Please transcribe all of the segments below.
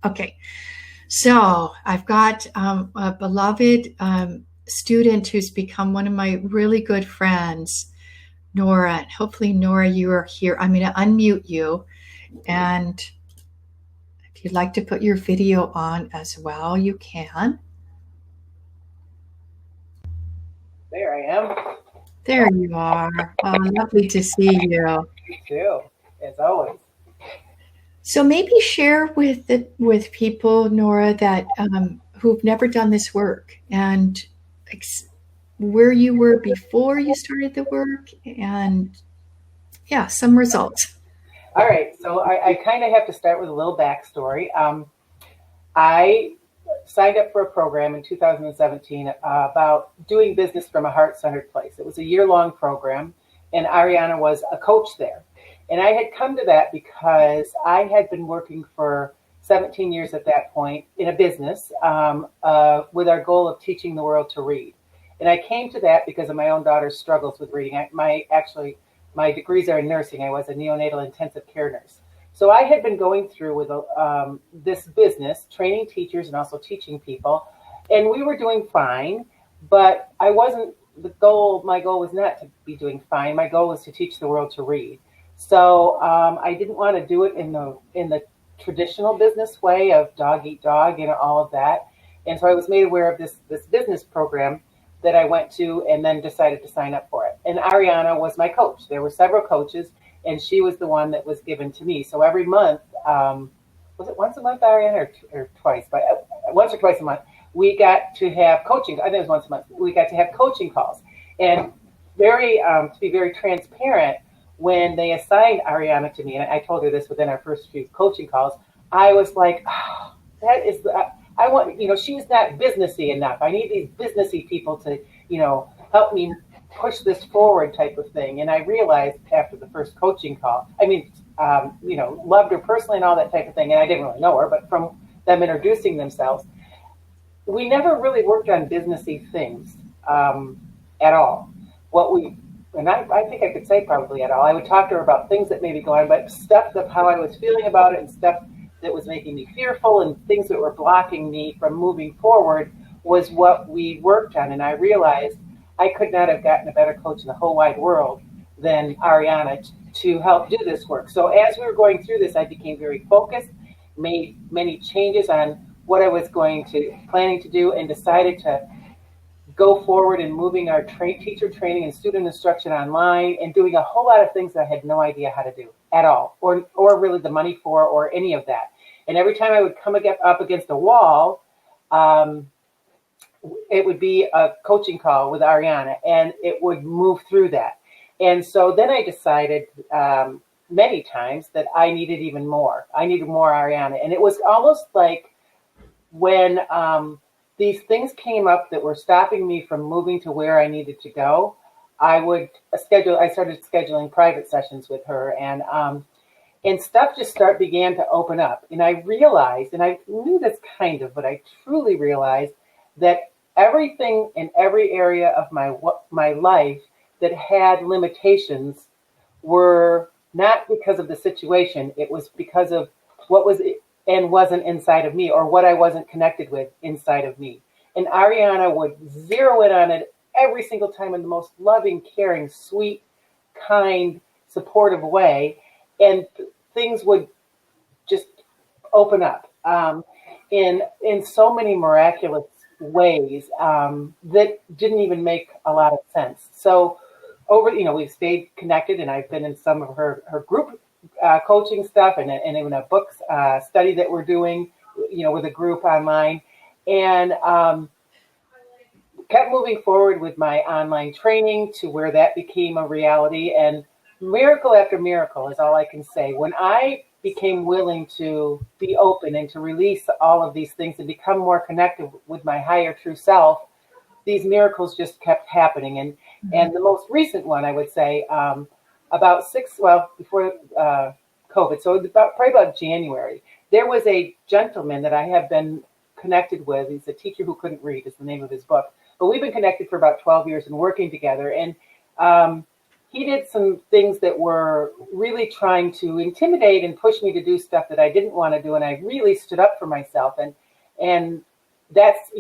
Okay. So I've got a beloved student who's become one of my really good friends, Nora. Hopefully, Nora, you are here. I'm going to unmute you. And if you'd like to put your video on as well, you can. There I am. There you are. Oh, lovely to see you. You too, as always. So maybe share with people, Nora, that who've never done this work and where you were before you started the work, and yeah, some results. All right, so I kind of have to start with a little backstory. I signed up for a program in 2017 about doing business from a heart-centered place. It was a year-long program, and Aryana was a coach there. And I had come to that because I had been working for 17 years at that point in a business with our goal of teaching the world to read. And I came to that because of my own daughter's struggles with reading. My degrees are in nursing. I was a neonatal intensive care nurse. So I had been going through with this business, training teachers and also teaching people, and we were doing fine. But I wasn't the goal. My goal was not to be doing fine. My goal was to teach the world to read. So I didn't want to do it in the traditional business way of dog eat dog and all of that. And so I was made aware of this business program that I went to, and then decided to sign up for it. And Aryana was my coach. There were several coaches, and she was the one that was given to me. So every month, was it once a month, Aryana, or twice? But once or twice a month, we got to have coaching. I think it was once a month. We got to have coaching calls, and to be very transparent, when they assigned Aryana to me, and I told her this within our first few coaching calls, I was like, oh, that is the. I want, she's not businessy enough. I need these businessy people to, help me push this forward type of thing. And I realized after the first coaching call, loved her personally and all that type of thing. And I didn't really know her, but from them introducing themselves, we never really worked on businessy things at all. And I think I could say probably at all. I would talk to her about things that may be going on, but stuff of how I was feeling about it and stuff that was making me fearful and things that were blocking me from moving forward was what we worked on. And I realized I could not have gotten a better coach in the whole wide world than Aryana to help do this work. So as we were going through this, I became very focused, made many changes on what I was planning to do, and decided to go forward in moving our teacher training and student instruction online, and doing a whole lot of things that I had no idea how to do at all, or really the money for, or any of that. And every time I would come up against a wall, it would be a coaching call with Aryana, and it would move through that. And so then I decided many times that I needed even more. I needed more Aryana. And it was almost like when these things came up that were stopping me from moving to where I needed to go, I started scheduling private sessions with her, and stuff just began to open up. And I realized, and I knew this kind of, but I truly realized that everything in every area of my life that had limitations were not because of the situation. It was because of what was and wasn't inside of me, or what I wasn't connected with inside of me. And Aryana would zero in on it every single time in the most loving, caring, sweet, kind, supportive way. And things would just open up in so many miraculous ways that didn't even make a lot of sense. So we've stayed connected, and I've been in some of her group coaching stuff, and even a book study that we're doing, with a group online, and kept moving forward with my online training to where that became a reality. And miracle after miracle is all I can say. When I became willing to be open and to release all of these things and become more connected with my higher true self, these miracles just kept happening. And the most recent one, I would say, before COVID, so probably about January, there was a gentleman that I have been connected with. He's a teacher who couldn't read, is the name of his book. But we've been connected for about 12 years and working together. And he did some things that were really trying to intimidate and push me to do stuff that I didn't want to do, and I really stood up for myself. And that's,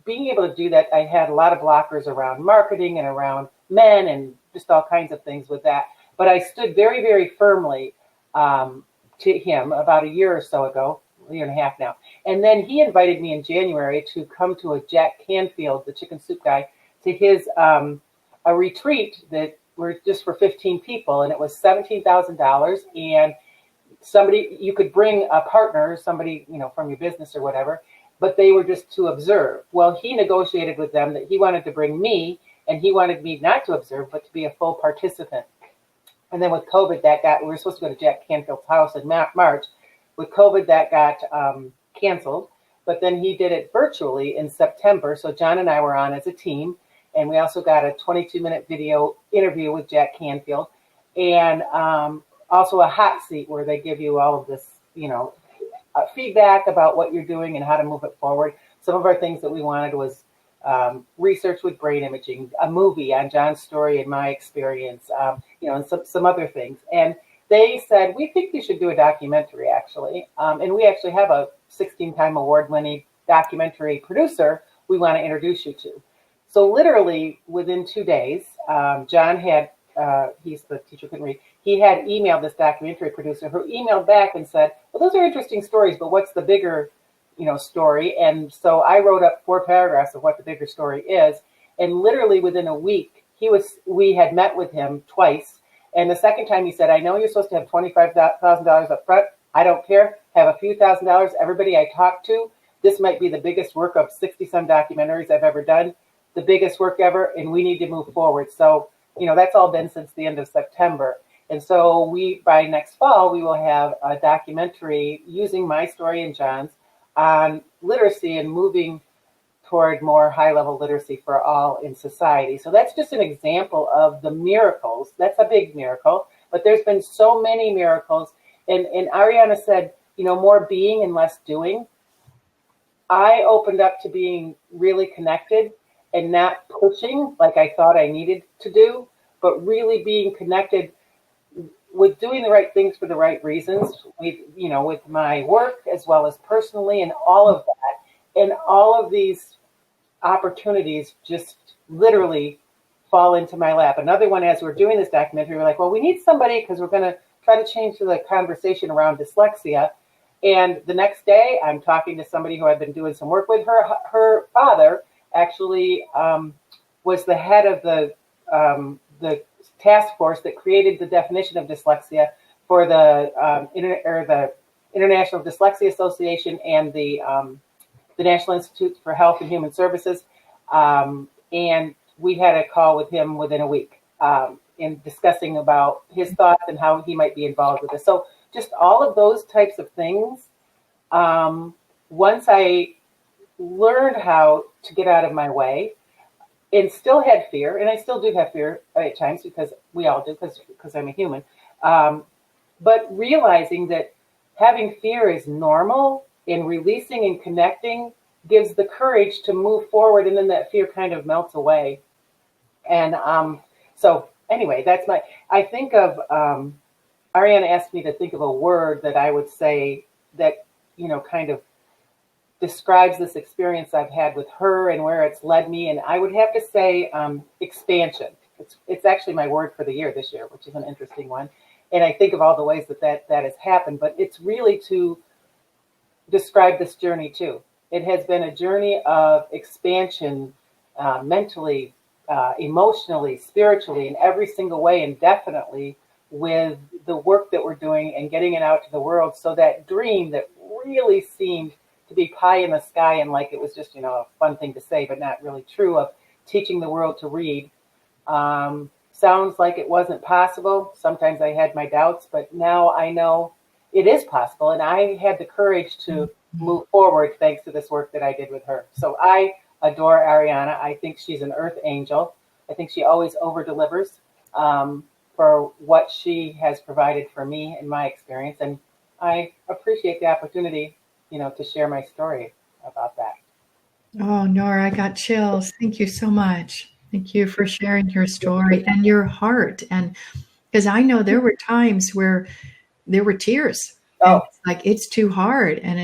being able to do that. I had a lot of blockers around marketing and around men and just all kinds of things with that. But I stood very, very firmly to him about a year or so ago, a year and a half now. And then he invited me in January to come to a Jack Canfield, the chicken soup guy, to his a retreat that were just for 15 people, and it was $17,000. And somebody, you could bring a partner, somebody, from your business or whatever, but they were just to observe. Well, he negotiated with them that he wanted to bring me, and he wanted me not to observe, but to be a full participant. And then with COVID, we were supposed to go to Jack Canfield's house in March. With COVID, that got canceled, but then he did it virtually in September. So John and I were on as a team, and we also got a 22-minute video interview with Jack Canfield, and also a hot seat where they give you all of this, feedback about what you're doing and how to move it forward. Some of our things that we wanted was research with brain imaging, a movie on John's story and my experience, and some other things. And they said, we think you should do a documentary, actually. And we actually have a 16-time award-winning documentary producer we want to introduce you to. So literally within 2 days, John had, he's the teacher who couldn't read, he had emailed this documentary producer who emailed back and said, well, those are interesting stories, but what's the bigger, story? And so I wrote up 4 paragraphs of what the bigger story is. And literally within a week, we had met with him twice. And the second time he said, I know you're supposed to have $25,000 up front. I don't care. Have a few $1,000s. Everybody I talk to, this might be the biggest work of 60-some documentaries I've ever done, the biggest work ever, and we need to move forward. So, that's all been since the end of September. And so by next fall, we will have a documentary using my story and John's on literacy and moving toward more high-level literacy for all in society. So that's just an example of the miracles. That's a big miracle, but there's been so many miracles. And Aryana said, more being and less doing. I opened up to being really connected and not pushing like I thought I needed to do, but really being connected with doing the right things for the right reasons, with my work as well as personally and all of that. And all of these opportunities just literally fall into my lap. Another one, as we're doing this documentary, we're like, well, we need somebody because we're going to try to change the conversation around dyslexia. And the next day, I'm talking to somebody who I've been doing some work with. Her father actually was the head of the task force that created the definition of dyslexia for the International Dyslexia Association and the National Institute for Health and Human Services. And we had a call with him within a week in discussing about his thoughts and how he might be involved with this. So just all of those types of things. Once I learned how to get out of my way and still had fear, and I still do have fear at times because we all do because I'm a human, but realizing that having fear is normal and releasing and connecting gives the courage to move forward, and then that fear kind of melts away. And so anyway, I think of, Aryana asked me to think of a word that I would say that, kind of describes this experience I've had with her and where it's led me. And I would have to say expansion. It's actually my word for the year this year, which is an interesting one. And I think of all the ways that has happened, but it's really to describe this journey too. It has been a journey of expansion mentally, emotionally, spiritually, in every single way, and definitely with the work that we're doing and getting it out to the world. So that dream that really seemed to be pie in the sky and like it was just, a fun thing to say, but not really true, of teaching the world to read, sounds like it wasn't possible. Sometimes I had my doubts, but now I know it is possible. And I had the courage to move forward thanks to this work that I did with her. So I adore Aryana. I think she's an earth angel. I think she always over delivers for what she has provided for me in my experience. And I appreciate the opportunity, to share my story about that. Oh, Nora, I got chills. Thank you so much. Thank you for sharing your story and your heart. And because I know there were times where there were tears and Oh, it's like it's too hard and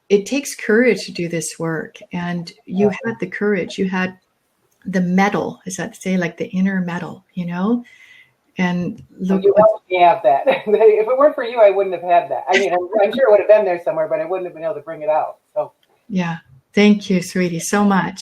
it takes courage to do this work. And you had the courage, you had the metal, is that to say, like the inner metal, and well, look you what, helped me have that. If it weren't for you, I wouldn't have had that. I mean, I'm sure it would have been there somewhere, but I wouldn't have been able to bring it out. So yeah. Thank you, sweetie, so much.